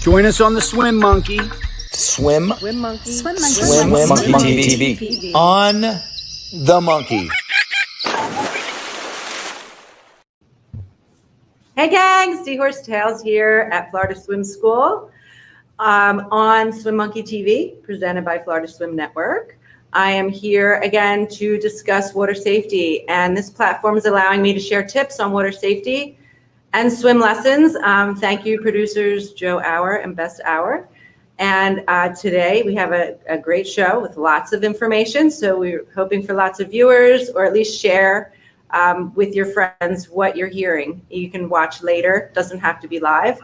Join us on the Swim Monkey. Swim Monkey TV. On the Monkey. Hey gang, Seahorse Tales here at Florida Swim School on Swim Monkey TV, presented by Florida Swim Network. I am here again to discuss water safety, and this platform is allowing me to share tips on water safety and swim lessons. Thank you, producers Joe Hour and Best Hour. And today we have a great show with lots of information. So we're hoping for lots of viewers, or at least share with your friends what you're hearing. You can watch later, doesn't have to be live.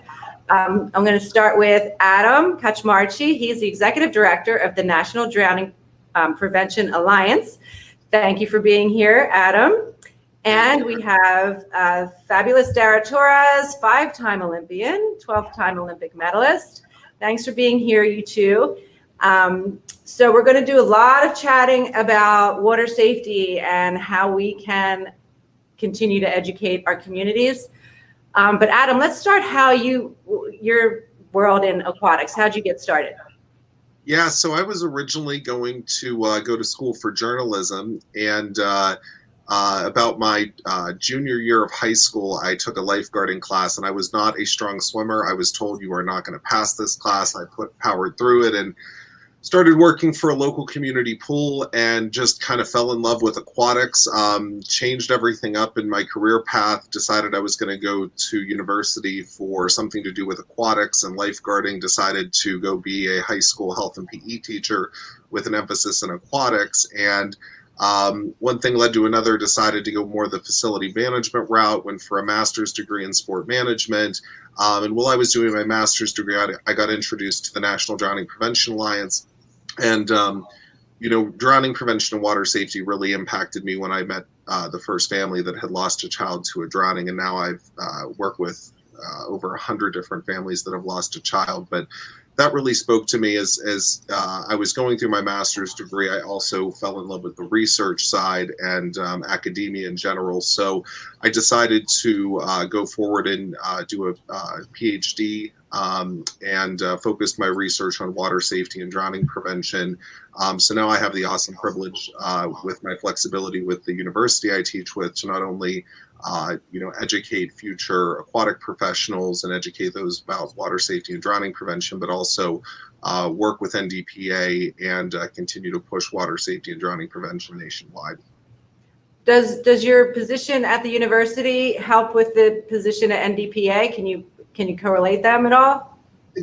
I'm going to start with Adam Kaczmarchi. He's the Executive Director of the National Drowning Prevention Alliance. Thank you for being here, Adam. And we have fabulous Dara Torres, 5-time Olympian, 12-time Olympic medalist. Thanks for being here, you two. So we're going to do a lot of chatting about water safety and how we can continue to educate our communities. But Adam, let's start your world in aquatics. How'd you get started? Yeah, so I was originally going to go to school for journalism, and about my junior year of high school, I took a lifeguarding class, and I was not a strong swimmer. I was told you are not going to pass this class. I powered through it and started working for a local community pool, and just kind of fell in love with aquatics, changed everything up in my career path, decided I was going to go to university for something to do with aquatics and lifeguarding, decided to go be a high school health and PE teacher with an emphasis in aquatics. And one thing led to another, decided to go more the facility management route, went for a master's degree in sport management. And while I was doing my master's degree, I got introduced to the National Drowning Prevention Alliance. And, drowning prevention and water safety really impacted me when I met the first family that had lost a child to a drowning. And now I've worked with over 100 different families that have lost a child. But that really spoke to me as I was going through my master's degree. I also fell in love with the research side and academia in general. So I decided to go forward and do a PhD and focused my research on water safety and drowning prevention. So now I have the awesome privilege with my flexibility with the university I teach with to not only educate future aquatic professionals and educate those about water safety and drowning prevention, but also work with NDPA and continue to push water safety and drowning prevention nationwide. Does your position at the university help with the position at NDPA? Can you correlate them at all?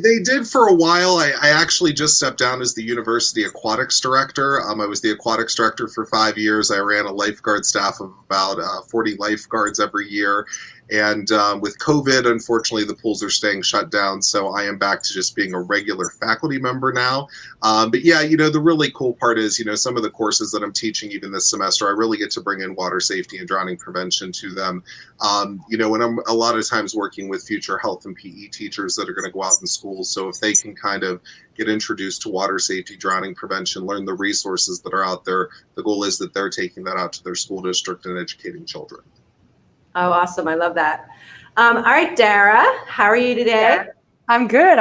They did for a while. I actually just stepped down as the university aquatics director. I was the aquatics director for 5 years. I ran a lifeguard staff of about 40 lifeguards every year. And with COVID, unfortunately, the pools are staying shut down. So I am back to just being a regular faculty member now. But yeah, the really cool part is, some of the courses that I'm teaching even this semester, I really get to bring in water safety and drowning prevention to them. And I'm a lot of times working with future health and PE teachers that are going to go out in schools. So if they can kind of get introduced to water safety, drowning prevention, learn the resources that are out there, the goal is that they're taking that out to their school district and educating children. Oh, awesome. I love that. All right, Dara, how are you today? I'm good.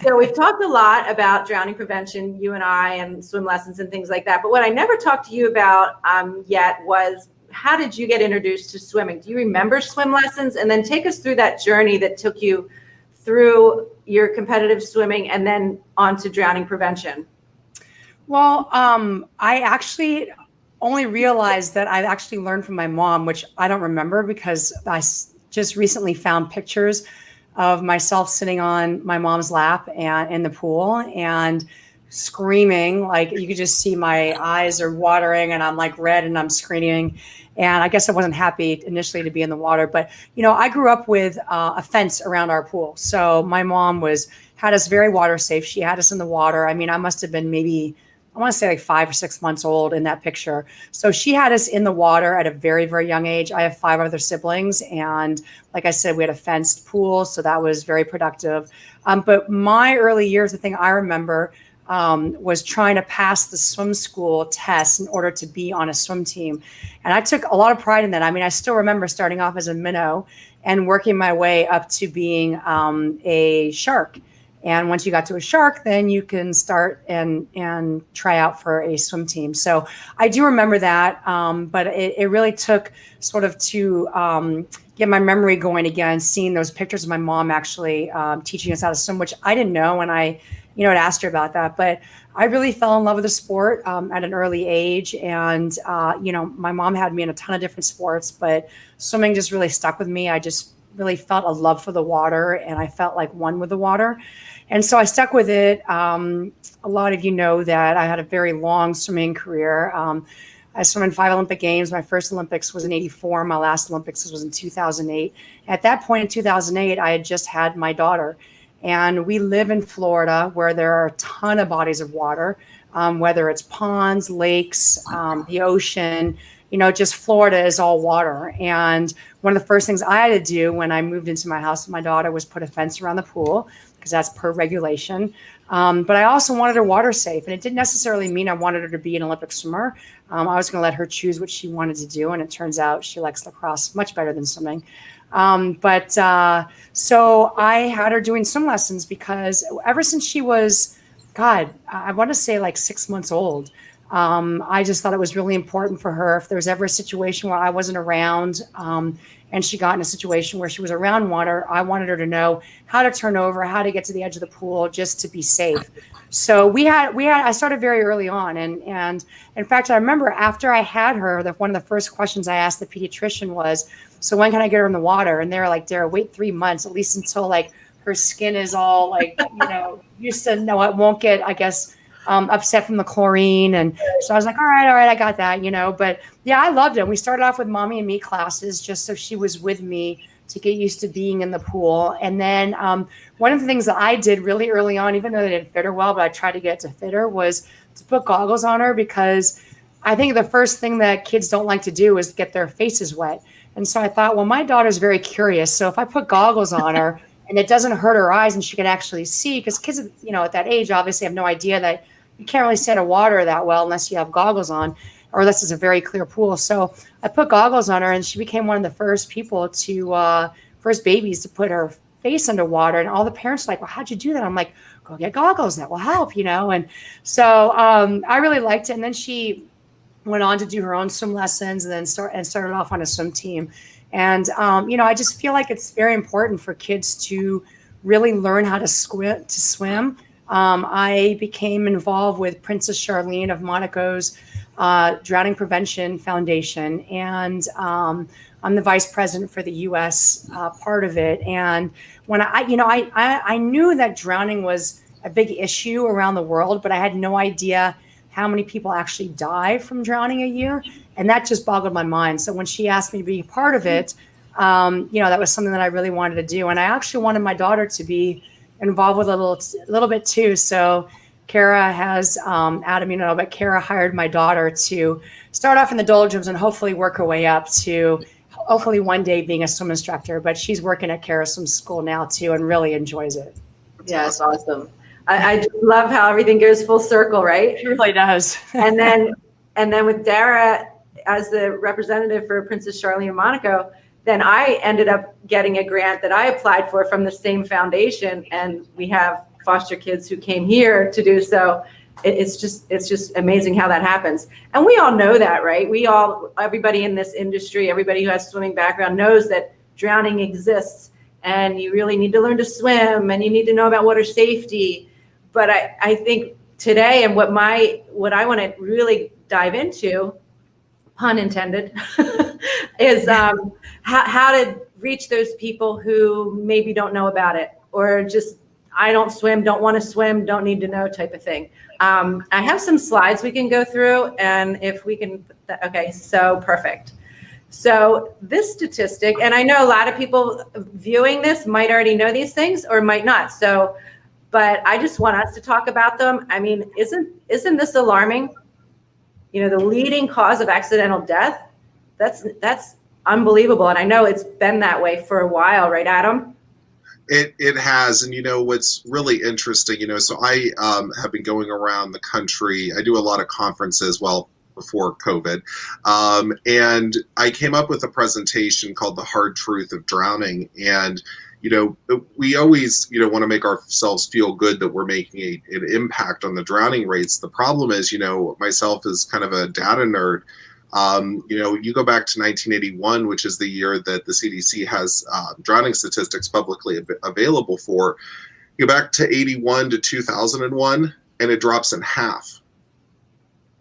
So we've talked a lot about drowning prevention, you and I, and swim lessons and things like that. But what I never talked to you about yet was, how did you get introduced to swimming? Do you remember swim lessons? And then take us through that journey that took you through your competitive swimming and then on to drowning prevention. Well, I actually only realized that I actually learned from my mom, which I don't remember because I just recently found pictures of myself sitting on my mom's lap and in the pool and screaming. Like, you could just see my eyes are watering and I'm like red and I'm screaming. And I guess I wasn't happy initially to be in the water, but I grew up with a fence around our pool. So my mom had us very water safe. She had us in the water. I mean, I must have been maybe, I want to say like 5 or 6 months old in that picture. So she had us in the water at a very, very young age. I have 5 other siblings. And like I said, we had a fenced pool. So that was very productive. But my early years, the thing I remember, was trying to pass the swim school test in order to be on a swim team. And I took a lot of pride in that. I mean, I still remember starting off as a minnow and working my way up to being a shark. And once you got to a shark, then you can start and try out for a swim team. So I do remember that, but it really took sort of to get my memory going again, seeing those pictures of my mom actually teaching us how to swim, which I didn't know when I had asked her about that. But I really fell in love with the sport at an early age. And, my mom had me in a ton of different sports, but swimming just really stuck with me. I just really felt a love for the water, and I felt like one with the water. And so I stuck with it. A lot of you know that I had a very long swimming career. I swam in 5 Olympic Games. My first Olympics was in '84. My last Olympics was in 2008. At that point in 2008, I had just had my daughter. And we live in Florida, where there are a ton of bodies of water, whether it's ponds, lakes, the ocean. Just Florida is all water. And one of the first things I had to do when I moved into my house with my daughter was put a fence around the pool, because that's per regulation. But I also wanted her water safe. And it didn't necessarily mean I wanted her to be an Olympic swimmer. I was going to let her choose what she wanted to do. And it turns out she likes lacrosse much better than swimming. So I had her doing swim lessons, because ever since she was, I want to say like 6 months old, I just thought it was really important for her, if there was ever a situation where I wasn't around, and she got in a situation where she was around water, I wanted her to know how to turn over, how to get to the edge of the pool, just to be safe. So I started very early on. And in fact, I remember after I had her, one of the first questions I asked the pediatrician was, so when can I get her in the water? And they were like, Dara, wait 3 months, at least until like her skin is all like, used to know it won't get, I guess, upset from the chlorine. And so I was like, all right, I got that, but yeah, I loved it. We started off with mommy and me classes, just so she was with me to get used to being in the pool. And then one of the things that I did really early on, even though they didn't fit her well, but I tried to get it to fit her, was to put goggles on her, because I think the first thing that kids don't like to do is get their faces wet. And so I thought, well, my daughter's very curious. So if I put goggles on her and it doesn't hurt her eyes and she can actually see, because kids, at that age, obviously have no idea that you can't really see out of water that well unless you have goggles on, or unless it's a very clear pool. So I put goggles on her, and she became one of the first first babies to put her face underwater. And all the parents were like, well, how'd you do that? I'm like, go get goggles. That will help, And so I really liked it. And then she went on to do her own swim lessons, and then started off on a swim team. And, I just feel like it's very important for kids to really learn how to swim. I became involved with Princess Charlene of Monaco's Drowning Prevention Foundation, and I'm the vice president for the U.S. Part of it. And when I knew that drowning was a big issue around the world, but I had no idea how many people actually die from drowning a year, and that just boggled my mind. So when she asked me to be part of it, that was something that I really wanted to do, and I actually wanted my daughter to be involved with a little bit too. So Kara has, Adam, but Kara hired my daughter to start off in the doldrums and hopefully work her way up to hopefully one day being a swim instructor. But she's working at Kara Swim School now too, and really enjoys it. Yeah, it's awesome. I just love how everything goes full circle, right? It really does. and then with Dara as the representative for Princess Charlene of Monaco, then I ended up getting a grant that I applied for from the same foundation, and we have foster kids who came here to do so. It's just amazing how that happens. And we all know that, right? Everybody in this industry, everybody who has swimming background knows that drowning exists, and you really need to learn to swim, and you need to know about water safety. But I think today, and what I want to really dive into, pun intended, is how to reach those people who maybe don't know about it, or just, I don't swim, don't want to swim, don't need to know type of thing. I have some slides we can go through, and if we can, okay, so perfect. So this statistic, and I know a lot of people viewing this might already know these things or might not. But I just want us to talk about them. I mean, isn't this alarming? The leading cause of accidental death, that's unbelievable. And I know it's been that way for a while, right, Adam? It has, and what's really interesting, so I have been going around the country. I do a lot of conferences, well, before COVID, and I came up with a presentation called "The Hard Truth of Drowning." And we always want to make ourselves feel good that we're making an impact on the drowning rates. The problem is, myself as kind of a data nerd. You go back to 1981, which is the year that the CDC has drowning statistics publicly available for. You go back to 81 to 2001, and it drops in half.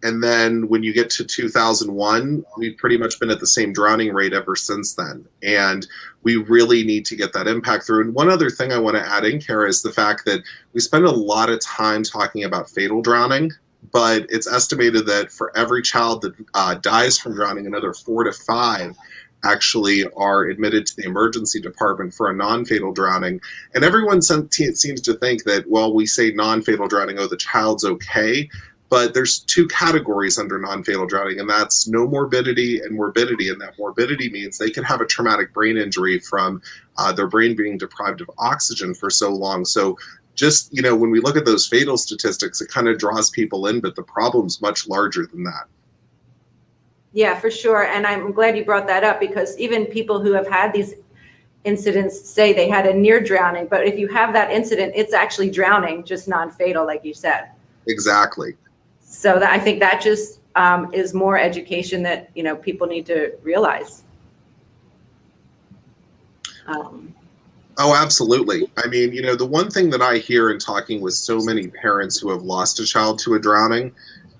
And then when you get to 2001, we've pretty much been at the same drowning rate ever since then. And we really need to get that impact through. And one other thing I want to add in, Kara, is the fact that we spend a lot of time talking about fatal drowning. But it's estimated that for every child that dies from drowning, another 4 to 5 actually are admitted to the emergency department for a non-fatal drowning. And everyone seems to think that, well, we say non-fatal drowning, oh, the child's okay. But there's 2 categories under non-fatal drowning, and that's no morbidity and morbidity. And that morbidity means they can have a traumatic brain injury from their brain being deprived of oxygen for so long. So just, when we look at those fatal statistics, it kind of draws people in, but the problem's much larger than that. Yeah, for sure. And I'm glad you brought that up, because even people who have had these incidents say they had a near drowning, but if you have that incident, it's actually drowning, just non-fatal, like you said. Exactly. So I think that just is more education that, people need to realize. Oh, absolutely. I mean, the one thing that I hear in talking with so many parents who have lost a child to a drowning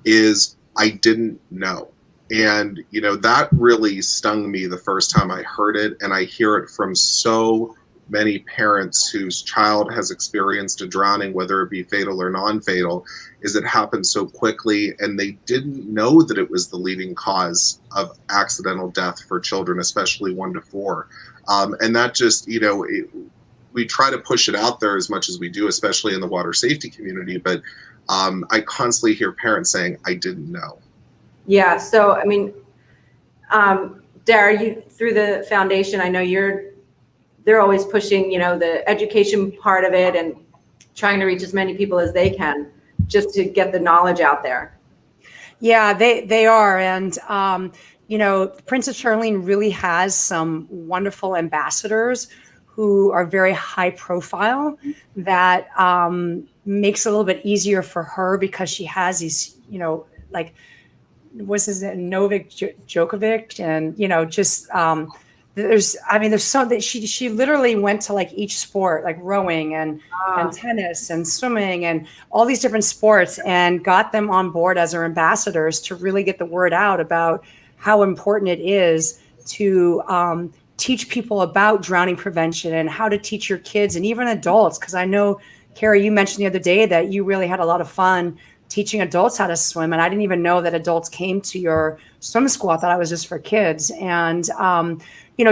is, I didn't know. And, that really stung me the first time I heard it. And I hear it from so many parents whose child has experienced a drowning, whether it be fatal or non-fatal, is it happened so quickly, and they didn't know that it was the leading cause of accidental death for children, especially 1 to 4. And that just, we try to push it out there as much as we do, especially in the water safety community. But I constantly hear parents saying, I didn't know. Yeah. So, I mean, Dara, you, through the foundation, I know they're always pushing, the education part of it and trying to reach as many people as they can just to get the knowledge out there. Yeah, they are. And, Princess Charlene really has some wonderful ambassadors who are very high profile that makes it a little bit easier for her, because she has these, like, what's his name, Novak Djokovic, and, there's so that she literally went to like each sport, like rowing and tennis and swimming and all these different sports, and got them on board as her ambassadors to really get the word out about how important it is to teach people about drowning prevention and how to teach your kids and even adults. Because I know, Carrie, you mentioned the other day that you really had a lot of fun teaching adults how to swim. And I didn't even know that adults came to your swim school. I thought it was just for kids. And,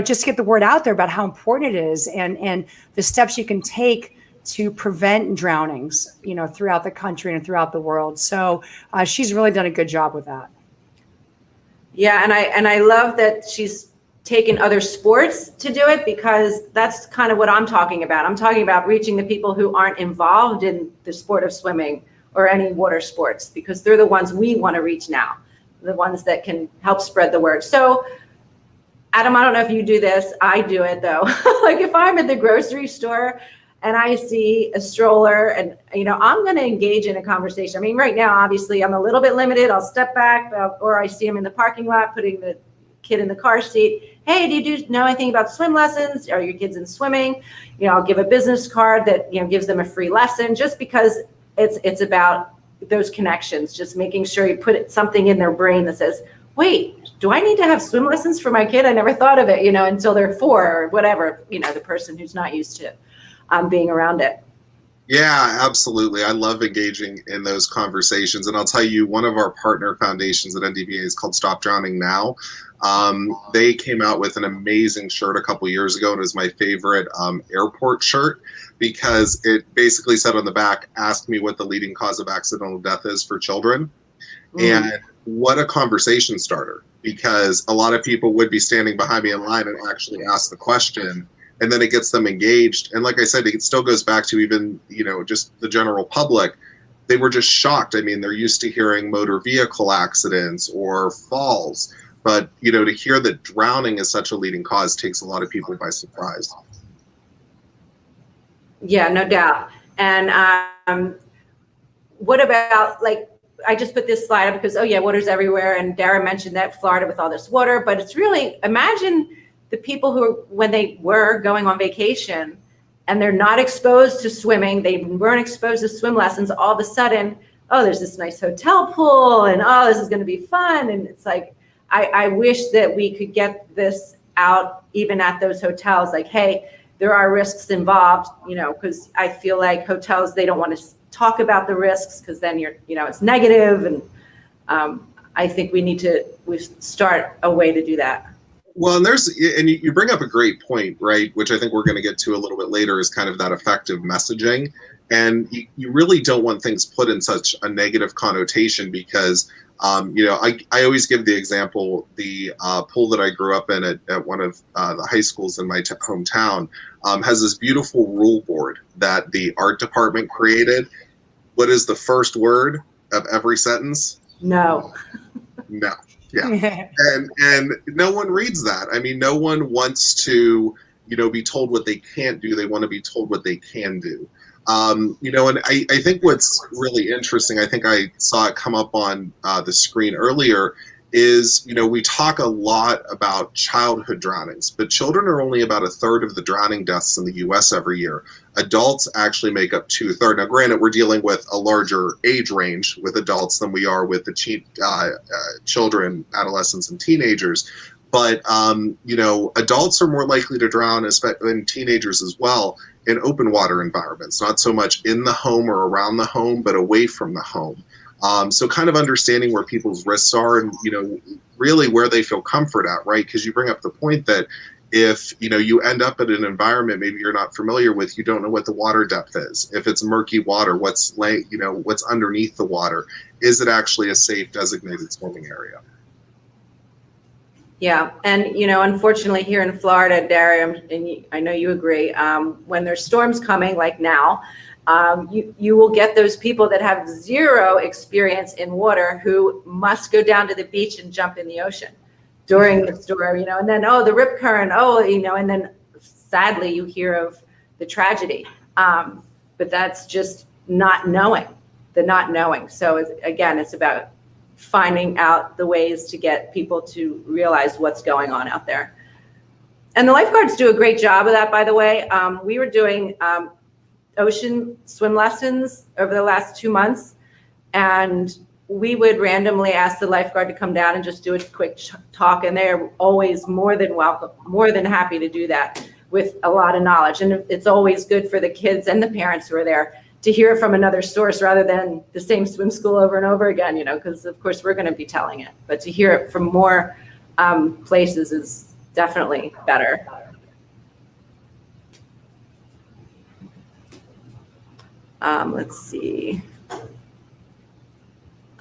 just to get the word out there about how important it is and the steps you can take to prevent drownings, throughout the country and throughout the world. So she's really done a good job with that. Yeah. And I love that she's taken other sports to do it, because that's kind of what I'm talking about. I'm talking about reaching the people who aren't involved in the sport of swimming or any water sports, because they're the ones we want to reach now, the ones that can help spread the word. So, Adam, I don't know if you do this. I do it though. Like if I'm at the grocery store and I see a stroller and, I'm going to engage in a conversation. I mean, right now, obviously I'm a little bit limited. I'll step back, or I see him in the parking lot, putting the kid in the car seat. Hey, do you know anything about swim lessons? Are your kids in swimming? I'll give a business card that, gives them a free lesson, just because it's about those connections, just making sure you put something in their brain that says, wait, do I need to have swim lessons for my kid? I never thought of it, until they're 4 or whatever, the person who's not used to being around it. Yeah, absolutely. I love engaging in those conversations. And I'll tell you, one of our partner foundations at NDVA is called Stop Drowning Now. They came out with an amazing shirt a couple years ago, and it was my favorite airport shirt, because it basically said on the back, ask me what the leading cause of accidental death is for children. And what a conversation starter, because a lot of people would be standing behind me in line and actually ask the question, and then it gets them engaged. And like I said, it still goes back to even, just the general public. They were just shocked. I mean, they're used to hearing motor vehicle accidents or falls, but, to hear that drowning is such a leading cause takes a lot of people by surprise. Yeah, no doubt. And what about, like, I just put this slide up because, oh yeah, water's everywhere. And Dara mentioned that Florida with all this water, but it's really, imagine the people who, when they were going on vacation and they're not exposed to swimming, they weren't exposed to swim lessons, all of a sudden, oh, there's this nice hotel pool and oh, this is going to be fun. And it's like, I wish that we could get this out even at those hotels, like, hey, there are risks involved, because I feel like hotels, they don't want to talk about the risks because then it's negative. And I think we start a way to do that. Well, and you bring up a great point, right? Which I think we're going to get to a little bit later, is kind of that effective messaging. And you really don't want things put in such a negative connotation because, I always give the example, the pool that I grew up in at one of the high schools in my hometown has this beautiful rule board that the art department created. What is the first word of every sentence? No. No. Yeah. And no one reads that. I mean, no one wants to, be told what they can't do. They want to be told what they can do. And I think what's really interesting, I think I saw it come up on the screen earlier, is, we talk a lot about childhood drownings, but children are only about 1/3 of the drowning deaths in the U.S. every year. Adults actually make up 2/3. Now, granted, we're dealing with a larger age range with adults than we are with the children, adolescents, and teenagers. But, adults are more likely to drown, and teenagers as well, in open water environments, not so much in the home or around the home, but away from the home. So kind of understanding where people's risks are and, really where they feel comfort at, right? Because you bring up the point that if, you end up in an environment maybe you're not familiar with, you don't know what the water depth is. If it's murky water, what's underneath the water? Is it actually a safe designated swimming area? Yeah. And, unfortunately here in Florida, Dara, and I know you agree, when there's storms coming like now, you will get those people that have zero experience in water who must go down to the beach and jump in the ocean during the storm, and then, the rip current, and then sadly you hear of the tragedy. But that's just not knowing. So again, it's about finding out the ways to get people to realize what's going on out there. And the lifeguards do a great job of that, by the way. We were doing ocean swim lessons over the last 2 months, and we would randomly ask the lifeguard to come down and just do a quick talk, and they're always more than welcome, more than happy to do that with a lot of knowledge. And it's always good for the kids and the parents who are there to hear it from another source rather than the same swim school over and over again, because of course we're going to be telling it, but to hear it from more places is definitely better. Let's see.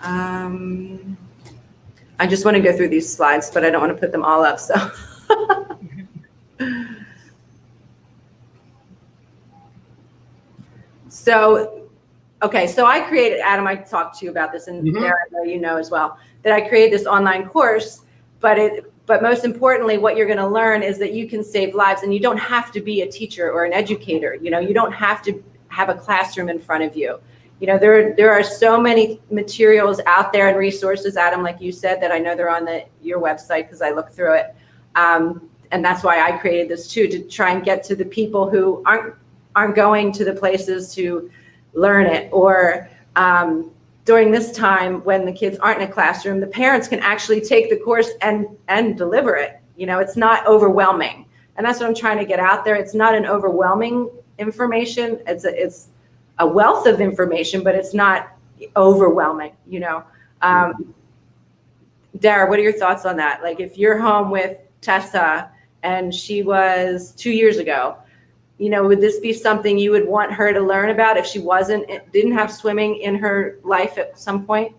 I just want to go through these slides, but I don't want to put them all up. So. So I created, Adam, I talked to you about this, and Dara, I know as well, that I created this online course, but most importantly, what you're going to learn is that you can save lives, and you don't have to be a teacher or an educator. You don't have to have a classroom in front of you. There are so many materials out there and resources, Adam, like you said, that I know they're on your website because I looked through it. And that's why I created this too, to try and get to the people who aren't going to the places to learn it, or during this time when the kids aren't in a classroom, the parents can actually take the course and deliver it. It's not overwhelming. And that's what I'm trying to get out there. It's not an overwhelming information. It's a wealth of information, but it's not overwhelming, Dara, what are your thoughts on that? Like, if you're home with Tessa and she was 2 years ago, would this be something you would want her to learn about if she didn't have swimming in her life at some point?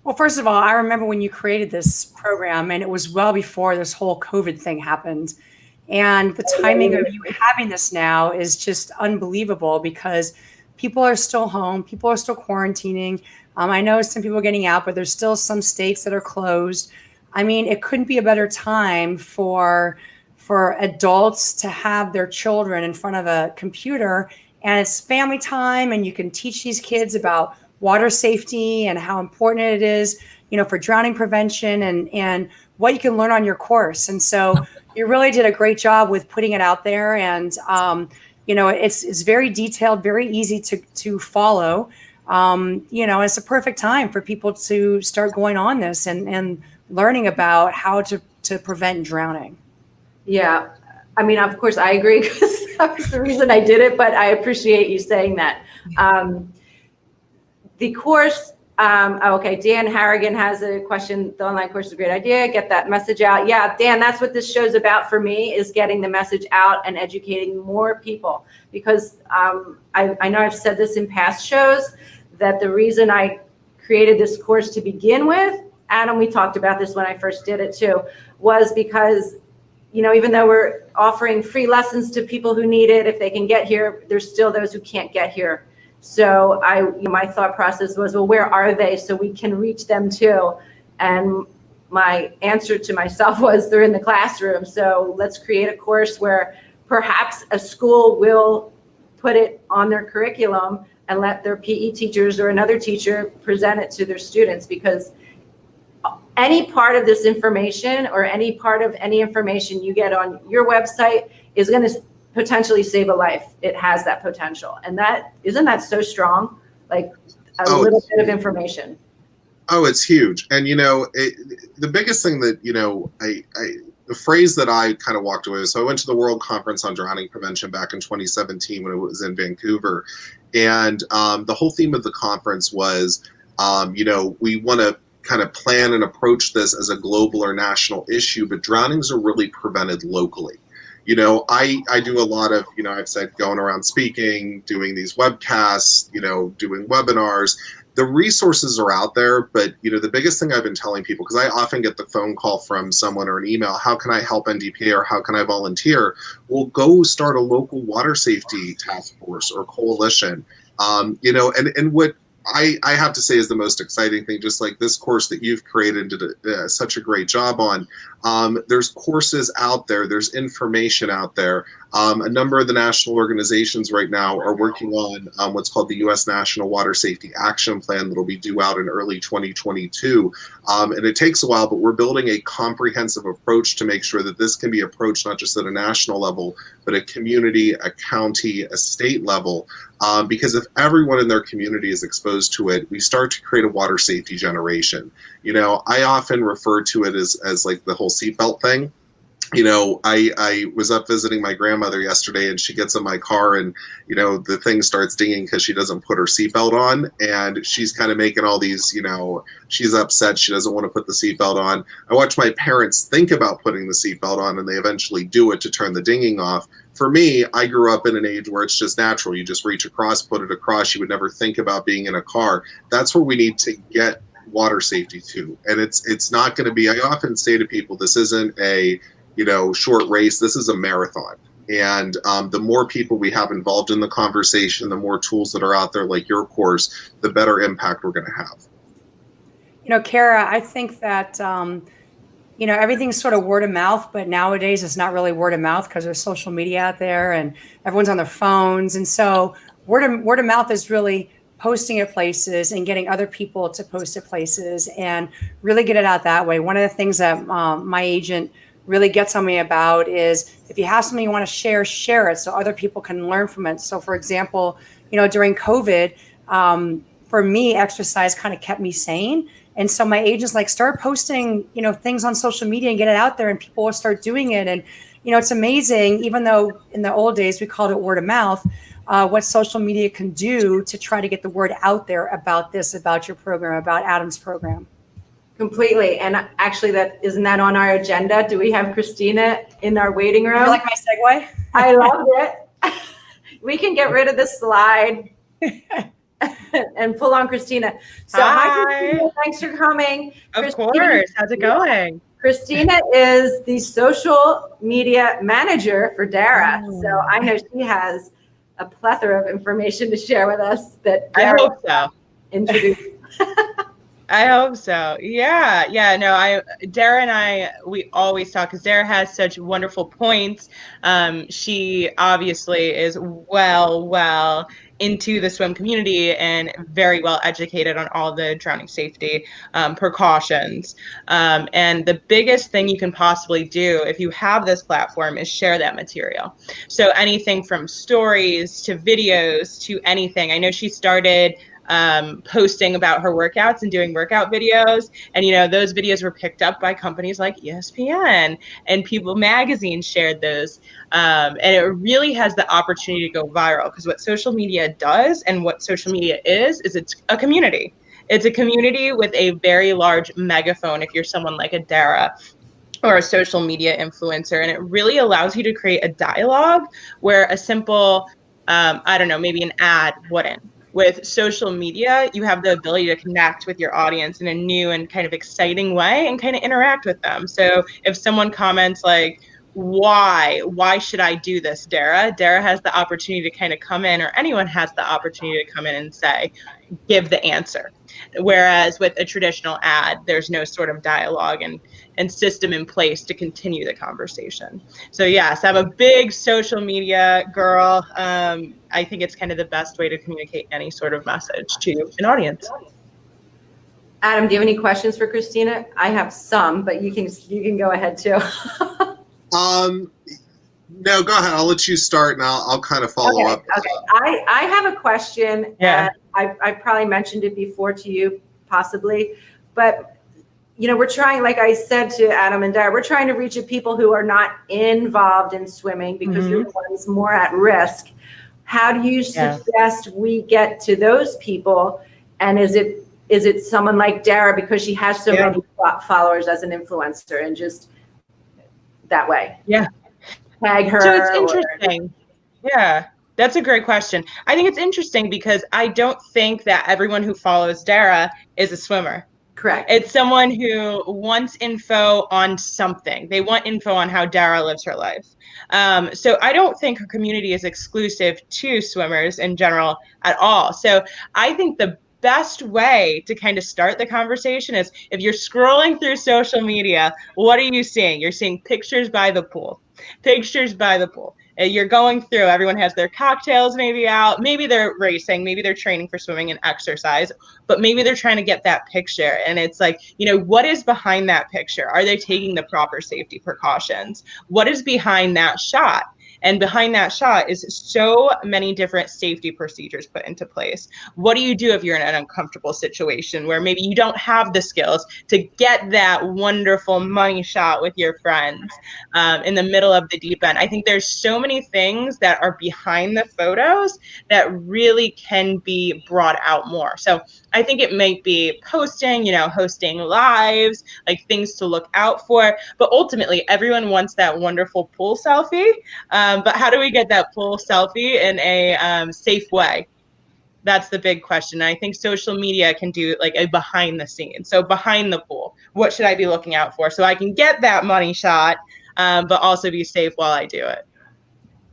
Well, first of all, I remember when you created this program, and it was well before this whole COVID thing happened. And the timing of you having this now is just unbelievable because people are still home. People are still quarantining. I know some people are getting out, but there's still some states that are closed. I mean, it couldn't be a better time for adults to have their children in front of a computer, and it's family time, and you can teach these kids about water safety and how important it is, for drowning prevention and what you can learn on your course. And so you really did a great job with putting it out there. And, it's very detailed, very easy to follow. It's a perfect time for people to start going on this and learning about how to prevent drowning. Yeah. I mean, of course, I agree because that was the reason I did it, but I appreciate you saying that. The course, okay, Dan Harrigan has a question. The online course is a great idea. Get that message out. Yeah, Dan, that's what this show's about for me, is getting the message out and educating more people. Because I know I've said this in past shows, that the reason I created this course to begin with, Adam, we talked about this when I first did it too, was because even though we're offering free lessons to people who need it, if they can get here, there's still those who can't get here. So my thought process was, well, where are they so we can reach them too? And my answer to myself was, they're in the classroom. So let's create a course where perhaps a school will put it on their curriculum and let their PE teachers or another teacher present it to their students, because any part of this information or any part of any information you get on your website is going to potentially save a life. It has that potential. And isn't that so strong? Like a little bit of information. Oh, it's huge. And, the biggest thing that, the phrase that I kind of walked away with, so I went to the World Conference on Drowning Prevention back in 2017 when it was in Vancouver. And the whole theme of the conference was, we want to kind of plan and approach this as a global or national issue, but drownings are really prevented locally. I do a lot of, I've said going around speaking, doing these webcasts, doing webinars. The resources are out there, but, the biggest thing I've been telling people, because I often get the phone call from someone or an email, how can I help NDPA or how can I volunteer? Well, go start a local water safety task force or coalition. And what I have to say is the most exciting thing, just like this course that you've created and did such a great job on. There's courses out there, there's information out there. A number of the national organizations right now are working on what's called the U.S. National Water Safety Action Plan that'll be due out in early 2022. And it takes a while, but we're building a comprehensive approach to make sure that this can be approached not just at a national level, but a community, a county, a state level. Because if everyone in their community is exposed to it, we start to create a water safety generation. I often refer to it as like the whole seatbelt thing. I was up visiting my grandmother yesterday, and she gets in my car and, the thing starts dinging because she doesn't put her seatbelt on, and she's kind of making all these, she's upset. She doesn't want to put the seatbelt on. I watch my parents think about putting the seatbelt on, and they eventually do it to turn the dinging off. For me, I grew up in an age where it's just natural. You just reach across, put it across. You would never think about being in a car. That's where we need to get water safety to. And it's not going to be, I often say to people, this isn't a, short race. This is a marathon. And the more people we have involved in the conversation, the more tools that are out there like your course, the better impact we're going to have. Kara, I think that, everything's sort of word of mouth, but nowadays it's not really word of mouth because there's social media out there and everyone's on their phones. And so word of mouth is really posting at places and getting other people to post at places and really get it out that way. One of the things that my agent really gets on me about is if you have something you want to share it so other people can learn from it. So for example, during COVID, for me, exercise kind of kept me sane. And so my agent's like, start posting, things on social media and get it out there, and people will start doing it. And, it's amazing, even though in the old days we called it word of mouth, what social media can do to try to get the word out there about this, about your program, about Adam's program. Completely. And actually, isn't that on our agenda? Do we have Christina in our waiting room? You like my segue? I love it. We can get rid of this slide and pull on Christina. So hi Christina, thanks for coming. Of Christina, course. How's it going? Christina is the social media manager for Dara. So I know she has a plethora of information to share with us that I Dara hope so. introduced. I hope so. Yeah. No, Dara and I, we always talk because Dara has such wonderful points. She obviously is well into the swim community and very well educated on all the drowning safety precautions. And the biggest thing you can possibly do if you have this platform is share that material. So anything from stories to videos to anything. I know she started posting about her workouts and doing workout videos. And, those videos were picked up by companies like ESPN, and People Magazine shared those. And it really has the opportunity to go viral because what social media does and what social media is it's a community. It's a community with a very large megaphone if you're someone like a Dara or a social media influencer. And it really allows you to create a dialogue where a simple, I don't know, maybe an ad wouldn't. With social media, you have the ability to connect with your audience in a new and kind of exciting way and kind of interact with them. So if someone comments like, why should I do this, Dara? Dara has the opportunity to kind of come in, or anyone has the opportunity to come in and say, give the answer. Whereas with a traditional ad, there's no sort of dialogue and system in place to continue the conversation. So yes, I'm a big social media girl. I think it's kind of the best way to communicate any sort of message to an audience. Adam, do you have any questions for Christina? I have some, but you can go ahead too. No, go ahead. I'll let you start, and I'll kind of follow up. Okay. I have a question. Yeah. I probably mentioned it before to you, possibly, but we're trying, like I said to Adam and Dara, we're trying to reach people who are not involved in swimming because they're the ones more at risk. How do you suggest we get to those people? And is it someone like Dara because she has so many followers as an influencer and just that way? Yeah. Tag her. So it's interesting. Yeah, that's a great question. I think it's interesting because I don't think that everyone who follows Dara is a swimmer. Correct. It's someone who wants info on something. They want info on how Dara lives her life. So I don't think her community is exclusive to swimmers in general at all. So I think the best way to kind of start the conversation is if you're scrolling through social media, what are you seeing? You're seeing pictures by the pool. Pictures by the pool. You're going through, everyone has their cocktails maybe out, maybe they're racing, maybe they're training for swimming and exercise, but maybe they're trying to get that picture. And it's like, what is behind that picture? Are they taking the proper safety precautions? What is behind that shot? And behind that shot is so many different safety procedures put into place. What do you do if you're in an uncomfortable situation where maybe you don't have the skills to get that wonderful money shot with your friends in the middle of the deep end? I think there's so many things that are behind the photos that really can be brought out more. So I think it might be posting, hosting lives, like things to look out for. But ultimately, everyone wants that wonderful pool selfie. But how do we get that pool selfie in a safe way? That's the big question. And I think social media can do like a behind the scenes. So behind the pool, what should I be looking out for so I can get that money shot, but also be safe while I do it?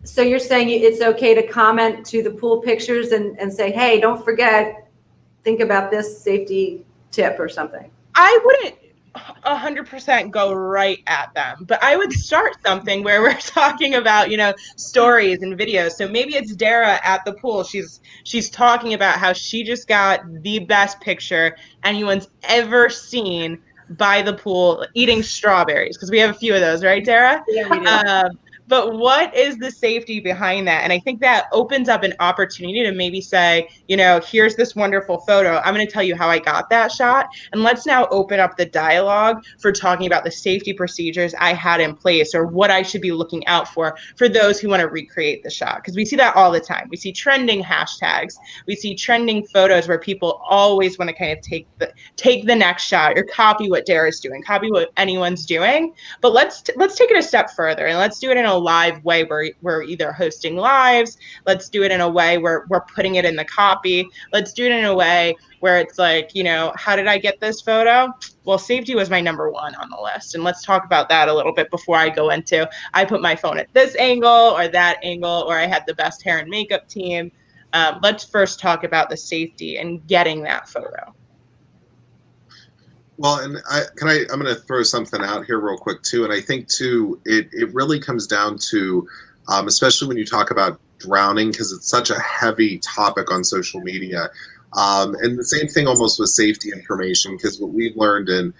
So you're saying it's okay to comment to the pool pictures and say, hey, don't forget, think about this safety tip or something? I wouldn't 100% go right at them, but I would start something where we're talking about, stories and videos. So maybe it's Dara at the pool. She's talking about how she just got the best picture anyone's ever seen by the pool eating strawberries, because we have a few of those, right, Dara? Yeah, we do. But what is the safety behind that? And I think that opens up an opportunity to maybe say, here's this wonderful photo. I'm going to tell you how I got that shot. And let's now open up the dialogue for talking about the safety procedures I had in place or what I should be looking out for those who want to recreate the shot. Because we see that all the time. We see trending hashtags. We see trending photos where people always want to kind of take the next shot or copy what Dara's doing, copy what anyone's doing. But let's take it a step further and let's do it in a a live way where we're either hosting lives. Let's do it in a way where we're putting it in the copy. Let's do it in a way where it's like, how did I get this photo? Well, safety was my number one on the list. And let's talk about that a little bit before I go into, I put my phone at this angle or that angle, or I had the best hair and makeup team. Let's first talk about the safety and getting that photo. Well, and I'm going to throw something out here real quick too. And I think too, it really comes down to, especially when you talk about drowning, because it's such a heavy topic on social media. And the same thing almost with safety information, because what we've learned, and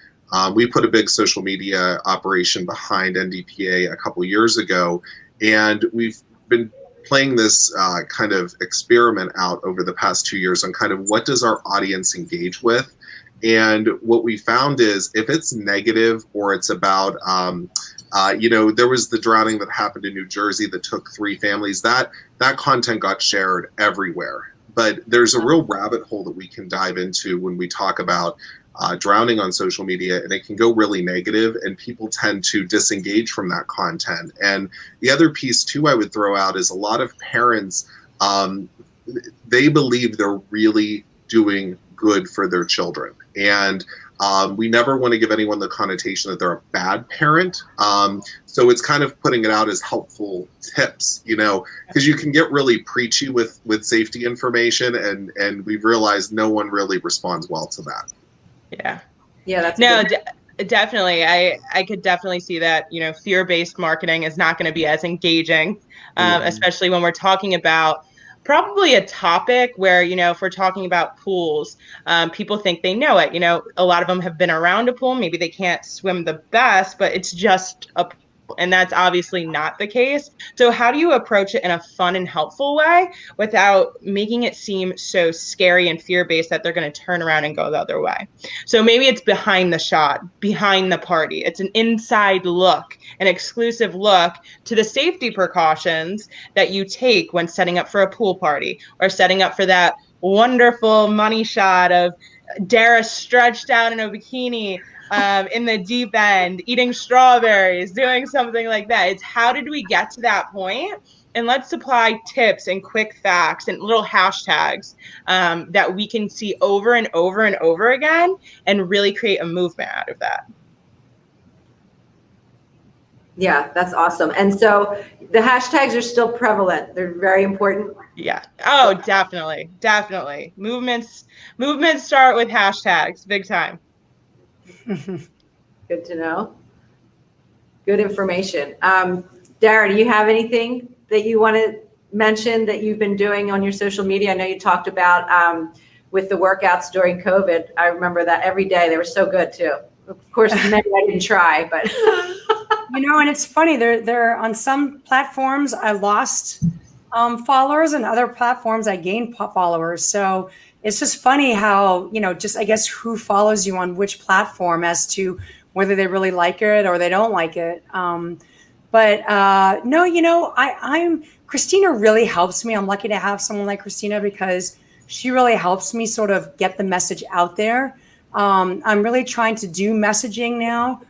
we put a big social media operation behind NDPA a couple years ago, and we've been playing this kind of experiment out over the past 2 years on kind of what does our audience engage with. And what we found is if it's negative or it's about, there was the drowning that happened in New Jersey that took 3 families, that content got shared everywhere. But there's a real rabbit hole that we can dive into when we talk about drowning on social media, and it can go really negative, and people tend to disengage from that content. And the other piece too I would throw out is a lot of parents, they believe they're really doing good for their children. And we never want to give anyone the connotation that they're a bad parent. So it's kind of putting it out as helpful tips, because you can get really preachy with safety information, and we've realized no one really responds well to that. Yeah. Yeah, that's definitely. I could definitely see that, fear-based marketing is not going to be as engaging, especially when we're talking about probably a topic where, if we're talking about pools, people think they know it. A lot of them have been around a pool. Maybe they can't swim the best, but it's just a pool. And that's obviously not the case. So how do you approach it in a fun and helpful way without making it seem so scary and fear-based that they're going to turn around and go the other way? So maybe it's behind the shot, behind the party. It's an inside look, an exclusive look to the safety precautions that you take when setting up for a pool party or setting up for that wonderful money shot of Dara stretched out in a bikini in the deep end, eating strawberries, doing something like that. It's how did we get to that point? And let's supply tips and quick facts and little hashtags that we can see over and over and over again and really create a movement out of that. Yeah, that's awesome. And so the hashtags are still prevalent. They're very important. Yeah. Oh, definitely. Definitely. Movements start with hashtags, big time. Good to know. Good information. Dara, do you have anything that you want to mention that you've been doing on your social media? I know you talked about with the workouts during COVID. I remember that every day. They were so good too. Of course, maybe I didn't try, but and it's funny. They're on some platforms I lost followers, and other platforms I gained followers. So it's just funny how, just I guess who follows you on which platform as to whether they really like it or they don't like it. I'm Christina really helps me. I'm lucky to have someone like Christina because she really helps me sort of get the message out there. I'm really trying to do messaging now,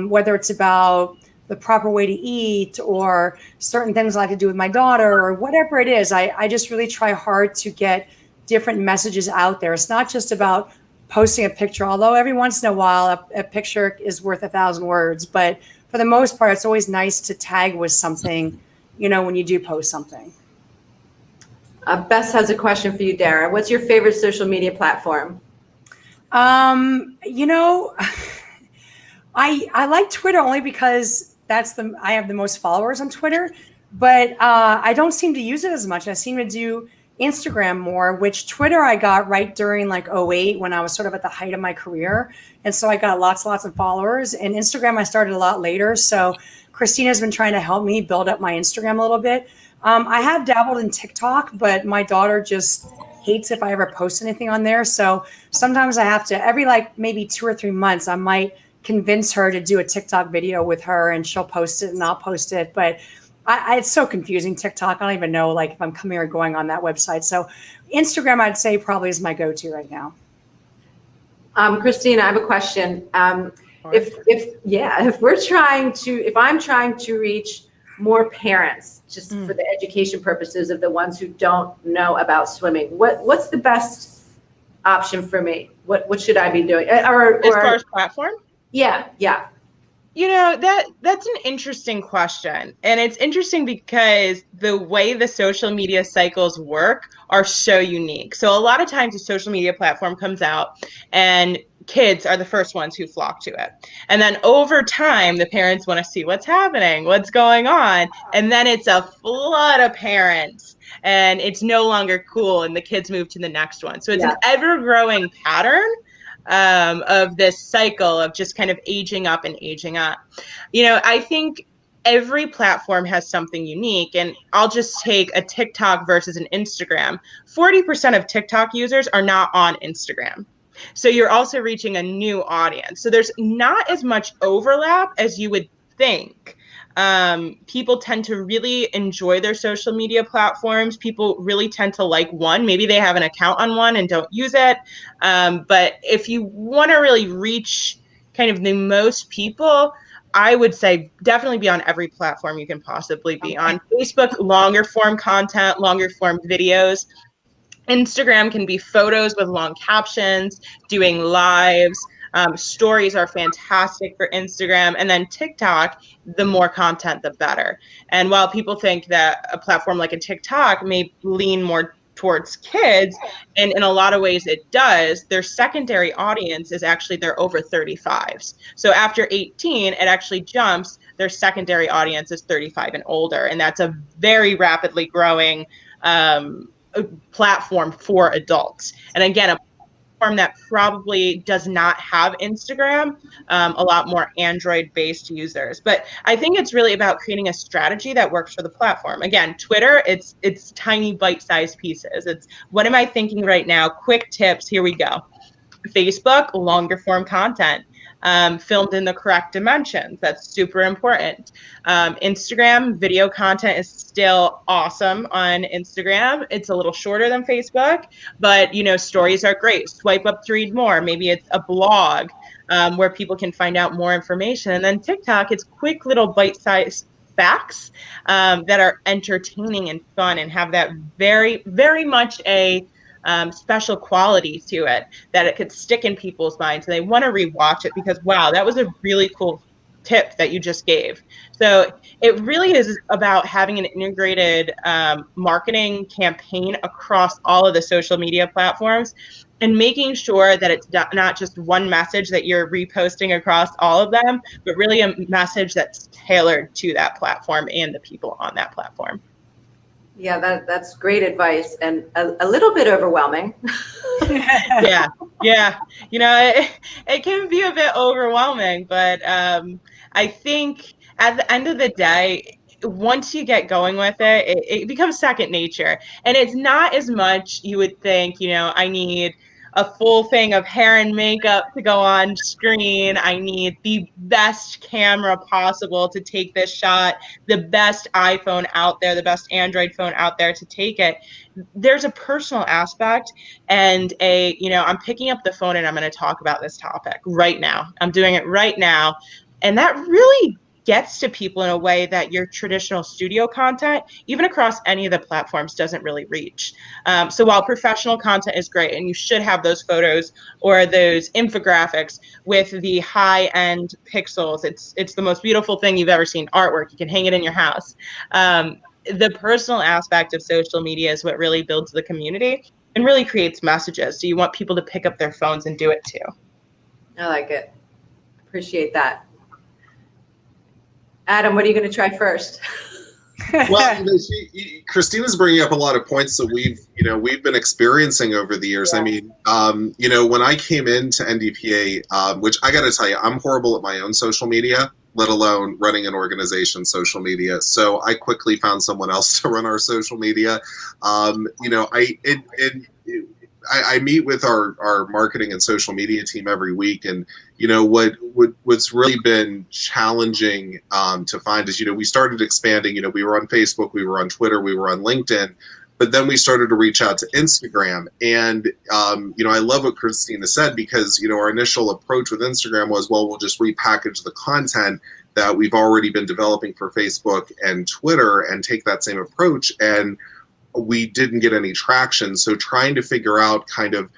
whether it's about the proper way to eat or certain things I like to do with my daughter or whatever it is. I just really try hard to get different messages out there. It's not just about posting a picture, although every once in a while a picture is worth 1,000 words. But for the most part, it's always nice to tag with something, when you do post something. Bess has a question for you, Dara. What's your favorite social media platform? I like Twitter only because I have the most followers on Twitter, but I don't seem to use it as much. I seem to do Instagram more, which Twitter I got right during like 2008 when I was sort of at the height of my career. And so I got lots of followers, and Instagram I started a lot later. So Christina's been trying to help me build up my Instagram a little bit. I have dabbled in TikTok, but my daughter just hates if I ever post anything on there. So sometimes I have to, every maybe 2 or 3 months, I might convince her to do a TikTok video with her and she'll post it and I'll post it. But it's so confusing, TikTok. I don't even know if I'm coming or going on that website. So Instagram, I'd say probably is my go-to right now. Christina, I have a question. If I'm trying to reach more parents, just for the education purposes of the ones who don't know about swimming? What's the best option for me? What should I be doing? Or As far as platform? yeah. That's an interesting question. And it's interesting because the way the social media cycles work are so unique. So a lot of times a social media platform comes out and kids are the first ones who flock to it. And then over time, the parents want to see what's happening, what's going on. And then it's a flood of parents and it's no longer cool and the kids move to the next one. So it's an ever growing pattern of this cycle of just kind of aging up and aging up. I think every platform has something unique. And I'll just take a TikTok versus an Instagram. 40% of TikTok users are not on Instagram. So you're also reaching a new audience. So there's not as much overlap as you would think. People tend to really enjoy their social media platforms. People really tend to like one. Maybe they have an account on one and don't use it. But if you want to really reach kind of the most people, I would say definitely be on every platform you can possibly be on. Facebook, longer form content, longer form videos. Instagram can be photos with long captions, doing lives. Stories are fantastic for Instagram. And then TikTok, the more content, the better. And while people think that a platform like a TikTok may lean more towards kids, and in a lot of ways it does, their secondary audience is actually their over 35s. So after 18, it actually jumps. Their secondary audience is 35 and older. And that's a very rapidly growing platform for adults. And again, a platform that probably does not have Instagram, a lot more Android-based users. But I think it's really about creating a strategy that works for the platform. Again, Twitter, it's tiny bite-sized pieces. It's what am I thinking right now? Quick tips, here we go. Facebook, longer form content, filmed in the correct dimensions. That's super important. Instagram, video content is still awesome on Instagram. It's a little shorter than Facebook, but stories are great. Swipe up to read more. Maybe it's a blog where people can find out more information. And then TikTok, it's quick little bite-sized facts that are entertaining and fun and have that very, very much a special quality to it that it could stick in people's minds and they want to rewatch it because, wow, that was a really cool tip that you just gave. So it really is about having an integrated marketing campaign across all of the social media platforms and making sure that it's not just one message that you're reposting across all of them, but really a message that's tailored to that platform and the people on that platform. Yeah, that's great advice and a little bit overwhelming. Yeah. It can be a bit overwhelming, but I think at the end of the day, once you get going with it becomes second nature. And it's not as much you would think, I need a full thing of hair and makeup to go on screen. I need the best camera possible to take this shot, the best iPhone out there, the best Android phone out there to take it. There's a personal aspect and I'm picking up the phone and I'm going to talk about this topic right now. I'm doing it right now. And that really gets to people in a way that your traditional studio content, even across any of the platforms, doesn't really reach. So while professional content is great and you should have those photos or those infographics with the high-end pixels, it's the most beautiful thing you've ever seen, artwork. You can hang it in your house. The personal aspect of social media is what really builds the community and really creates messages. So you want people to pick up their phones and do it too. I like it. Appreciate that. Adam, what are you going to try first? Well, Christina's bringing up a lot of points that we've been experiencing over the years. Yeah. I mean, when I came into NDPA, which I got to tell you, I'm horrible at my own social media, let alone running an organization's social media. So I quickly found someone else to run our social media. I meet with our marketing and social media team every week, and what's really been challenging to find is we started expanding. We were on Facebook, we were on Twitter, we were on LinkedIn, but then we started to reach out to Instagram. And I love what Christina said because our initial approach with Instagram was, well, we'll just repackage the content. that we've already been developing for Facebook and Twitter and take that same approach, and we didn't get any traction. So trying to figure out kind of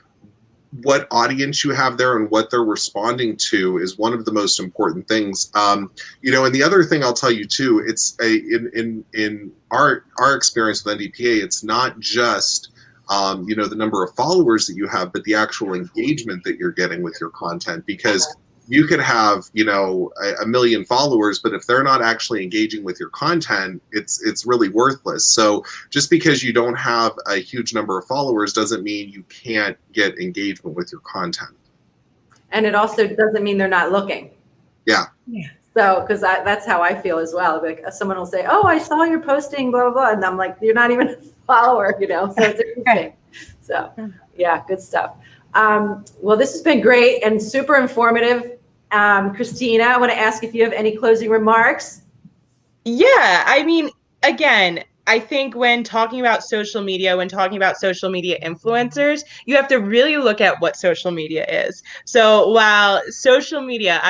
what audience you have there and what they're responding to is one of the most important things. And the other thing I'll tell you too, it's in our experience with NDPA, it's not just the number of followers that you have, but the actual engagement that you're getting with your content, because you could have, a million followers, but if they're not actually engaging with your content, it's really worthless. So just because you don't have a huge number of followers doesn't mean you can't get engagement with your content. And it also doesn't mean they're not looking. Yeah. So, because that's how I feel as well. Like someone will say, "Oh, I saw you're posting blah blah blah," and I'm like, "You're not even a follower," So it's interesting. So, yeah, good stuff. Well, this has been great and super informative. Christina, I want to ask if you have any closing remarks. Yeah, I mean, again, I think when talking about social media influencers, you have to really look at what social media is. So while social media,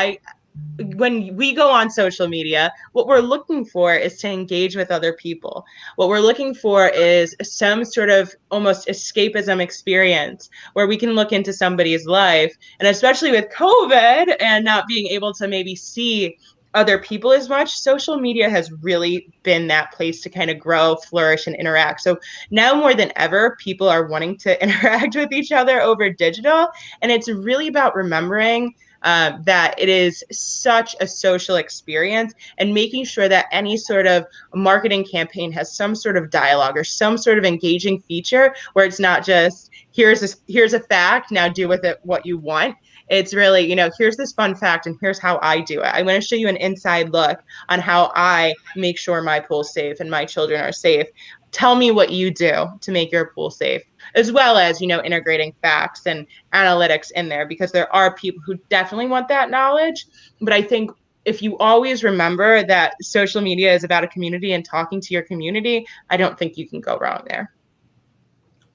when we go on social media, what we're looking for is to engage with other people. What we're looking for is some sort of almost escapism experience where we can look into somebody's life. And especially with COVID and not being able to maybe see other people as much, social media has really been that place to kind of grow, flourish, and interact. So now more than ever, people are wanting to interact with each other over digital. And it's really about remembering that it is such a social experience, and making sure that any sort of marketing campaign has some sort of dialogue or some sort of engaging feature where it's not just here's a fact, now do with it what you want. It's really, here's this fun fact and here's how I do it. I want to show you an inside look on how I make sure my pool's safe and my children are safe. Tell me what you do to make your pool safe, as well as, integrating facts and analytics in there, because there are people who definitely want that knowledge. But I think if you always remember that social media is about a community and talking to your community, I don't think you can go wrong there.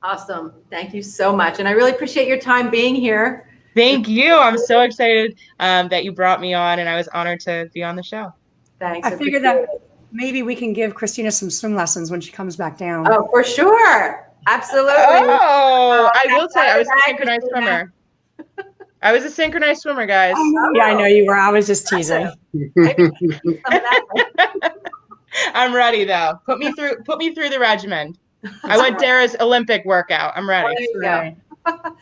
Awesome. Thank you so much. And I really appreciate your time being here. Thank you. I'm so excited that you brought me on, and I was honored to be on the show. Thanks. I figured that maybe we can give Christina some swim lessons when she comes back down. Oh, for sure. Absolutely. Oh, I will tell you, I was a synchronized swimmer. I was a synchronized swimmer, guys. Yeah, I know you were. I was just teasing. I'm ready though. Put me through the regimen. I went Dara's Olympic workout. I'm ready. There you go.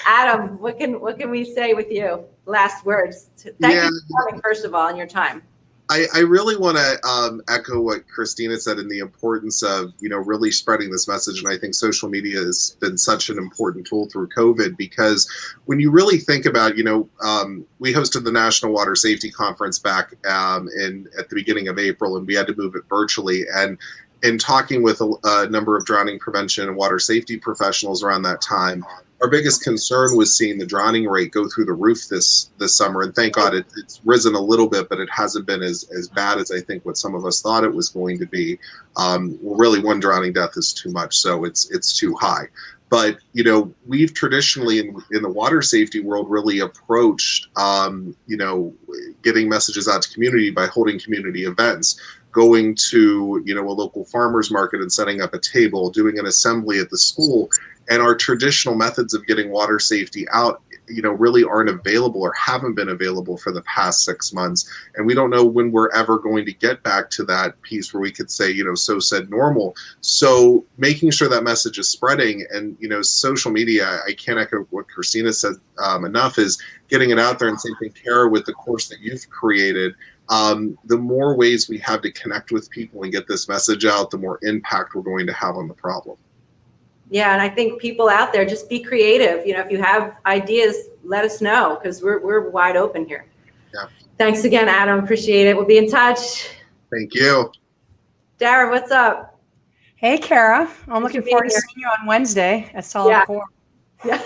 Adam, what can we say with you? Last words. Thank you for coming, first of all, and your time. I really want to echo what Christina said in the importance of, really spreading this message. And I think social media has been such an important tool through COVID, because when you really think about, we hosted the National Water Safety Conference back at the beginning of April, and we had to move it virtually. And in talking with a number of drowning prevention and water safety professionals around that time, our biggest concern was seeing the drowning rate go through the roof this summer. And thank God it's risen a little bit, but it hasn't been as bad as I think what some of us thought it was going to be. Really, one drowning death is too much, so it's too high. But, we've traditionally in the water safety world really approached, getting messages out to community by holding community events, going to, a local farmer's market and setting up a table, doing an assembly at the school. And our traditional methods of getting water safety out, really aren't available or haven't been available for the past 6 months. And we don't know when we're ever going to get back to that piece where we could say, so said normal. So making sure that message is spreading, and, social media, I can't echo what Christina said enough, is getting it out there. And same thing, Kara, with the course that you've created. The more ways we have to connect with people and get this message out, the more impact we're going to have on the problem. Yeah, and I think people out there, just be creative. If you have ideas, let us know, because we're wide open here. Yeah. Thanks again, Adam. Appreciate it. We'll be in touch. Thank you. Dara, what's up? Hey, Kara. I'm looking forward to seeing you on Wednesday at Solid Core. Yeah.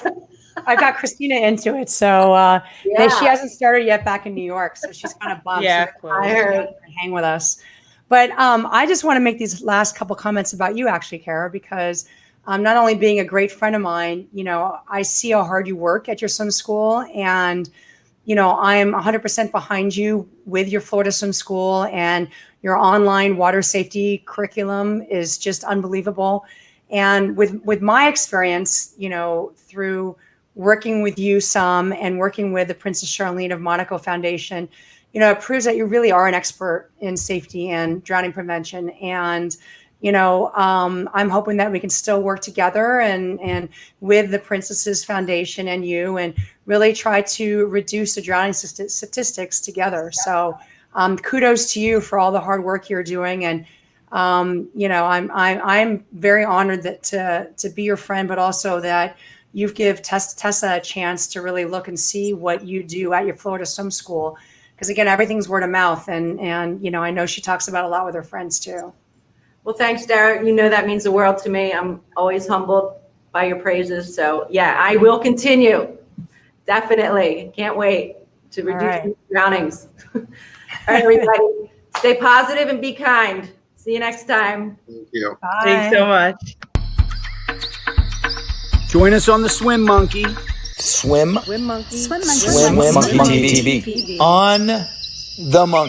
I got Christina into it, so she hasn't started yet back in New York, so she's kind of bummed. Yeah, so I heard. Hang with us. But I just want to make these last couple comments about you, actually, Kara, because not only being a great friend of mine, I see how hard you work at your swim school, and I'm 100% behind you with your Florida Swim School, and your online water safety curriculum is just unbelievable. And with my experience, through working with you some and working with the Princess Charlene of Monaco Foundation, it proves that you really are an expert in safety and drowning prevention. And I'm hoping that we can still work together and with the Princesses Foundation and you, and really try to reduce the drowning statistics together. So kudos to you for all the hard work you're doing. And I'm very honored that to be your friend, but also that you've give Tessa a chance to really look and see what you do at your Florida Swim School. Because again, everything's word of mouth, and I know she talks about a lot with her friends too. Well, thanks, Dara. That means the world to me. I'm always humbled by your praises. So yeah, I will continue. Definitely. Can't wait to reduce drownings. All right, everybody. Stay positive and be kind. See you next time. Thank you. Bye. Thanks so much. Join us on the Swim Monkey. Swim Swim monkey. Monkey TV. On the Monkey.